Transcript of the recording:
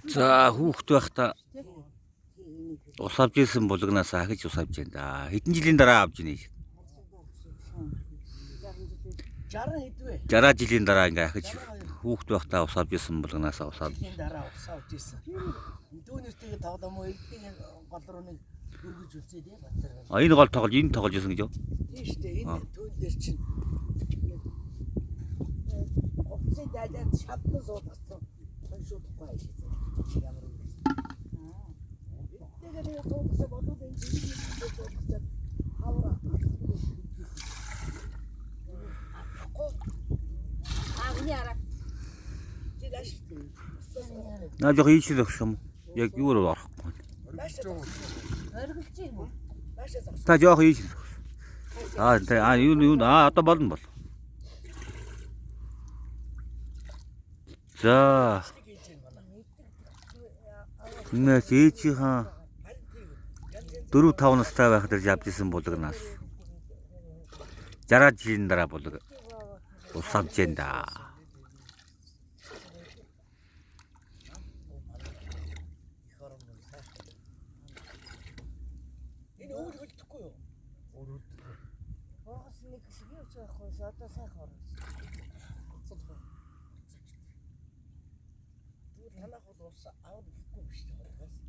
За хүүхэд байхдаа ус авч ирсэн булгнаас ахиж ус авч байна да. Хэдэн жилийн дараа авч ийнэ. 60 жилийн дараа ингээ ахиж хүүхэд байхдаа ус авч ирсэн булгнаас ус авч. Дараа ус авч ирсэн. Дүүнэртэйгээ тоглоом уу эдний гол руу нэг өргөж үлцээ тий бацар. А энэ гол тоглож энэ тоглож ирсэн гэж юу? Тийм шүү дээ. Энэ түүн дээр чинь оцсон дайлаад шатны суулгацсан. Шууд гоё шээ. Ямар үг. Тэгээд суулгаж болоод энэ суулгачаад хавра. Агни араа. Наа жоо хийчихлэх юм. Яг юу руу орохгүй. Оргилж юм уу? Та жоох хийчихлэх. Юу одоо болно бол. За. Нэ чийхаа 4-5 настай байхад ирж авч ирсэн булгнаас 60 жилийн дараа булг ус авч जैन да. Энэ өөр хөлдөхгүй юу? Өөр хөлдөхгүй. Хоос нэг шиг юу ч байхгүй одоо сайхан орсон. Танах бол ус аваад өгөхгүй биш үү?